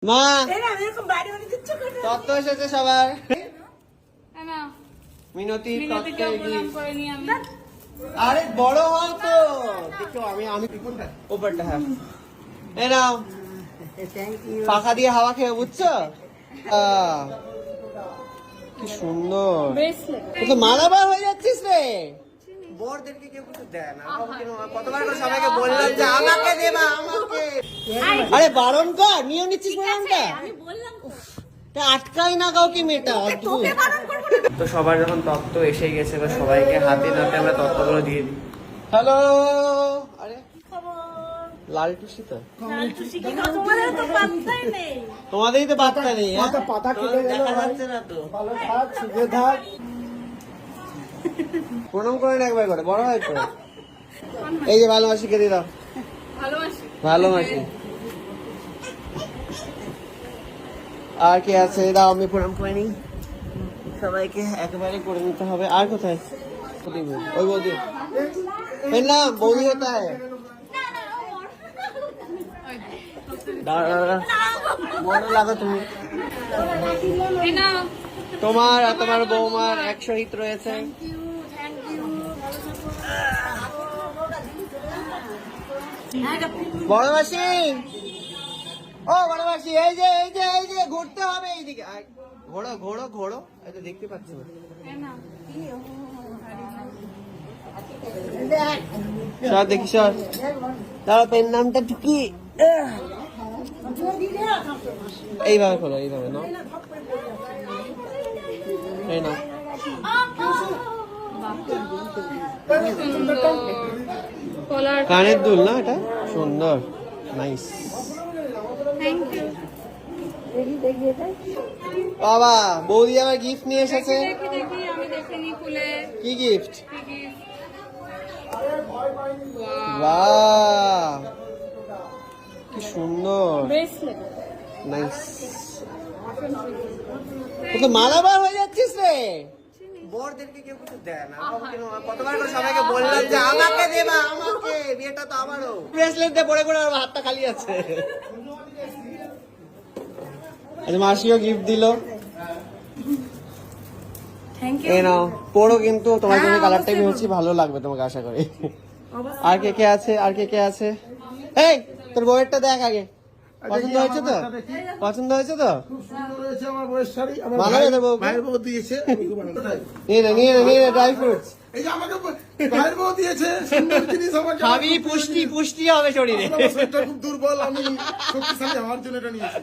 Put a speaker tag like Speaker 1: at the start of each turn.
Speaker 1: মা তত্ত্ব এসেছে সবার। মিনতি আরে বড় হও তো দেখো। আমি উপরটা হ্যাঁ এ নাও পাখা দিয়ে হাওয়া খেয়ে বুঝছো। কি সুন্দর তো মালাবার হয়ে যাচ্ছিস রে। বরদেরকে কেউ কিছু দেয় না। কতবার করে সবাইকে বললাম যে আমাকে দেবা আমাকে। আরে বারণ কর নিয়ে নিচ্ছিস বারণটা। তা আটকাই না কাউকে মেয়েটা অদ্ভুত। তো সবার যখন তত্ত্ব এসে গেছে এবার সবাইকে হাতে নাতে আমরা তত্ত্বগুলো দিয়ে দিই। হ্যালো আরে লাল টুসি তো তোমাদেরই তো বার্তা নেই। পাতা দেখা যাচ্ছে না তো। প্রণাম করেন একবার করে বড় হয় তো। এই যে ভালোবাসি কে দিয়ে দাও। ভালোবাসি আর কে আছে দাও আমি প্রণাম করে নিই। সবাইকে একেবারে করে নিতে হবে। আর কোথায় ওই বৌদি না বৌদি হতে হয়। মনে লাগো তুমি তোমার আর তোমার বৌমার এক সহিত রয়েছে। বড়মাসি ও বড়মাসি এই যে এই যে এই যে ঘুরতে হবে এইদিকে। ঘোড়ো ঘোড়ো ঘোড়ো এই তো দেখতে পাচ্ছি সব দেখি সব। তার পেন নামটা কি এইভাবে খোলো এইভাবে নাও এই নাও। কানের দুল না এটা সুন্দর নাইস। বাবা বৌদি আমার গিফট নিয়ে এসেছে। কি গিফট? বাহ কি সুন্দর নাইস। তো মালাবার হয়ে যাচ্ছিস রে। বরদেরকে কেউ কিছু দেয় না। কতবার করে সবাইকে বললাম যে আমাকে দেবা আমাকে। বিয়েটা তো আমারও। ব্রেসলেট দিয়ে পরে পরে হাতটা খালি আছে। মাসিও গিফট দিল। এই নাও পড়ো কিন্তু তোমার জন্য কালারটাই ভেবেছি ভালো লাগবে তোমাকে আশা করি। আর কে কে আছে আর কে কে আছে? এই তোর বউয়েরটা দেখ আগে। পছন্দ হয়েছে তো? পছন্দ হয়েছে তো? ড্রাই ফ্রুটস খাবি পুষ্টি পুষ্টি হবে শরীরে।
Speaker 2: খুব দুর্বল আমি শক্তিশালী হওয়ার জন্য এটা নিয়েছি।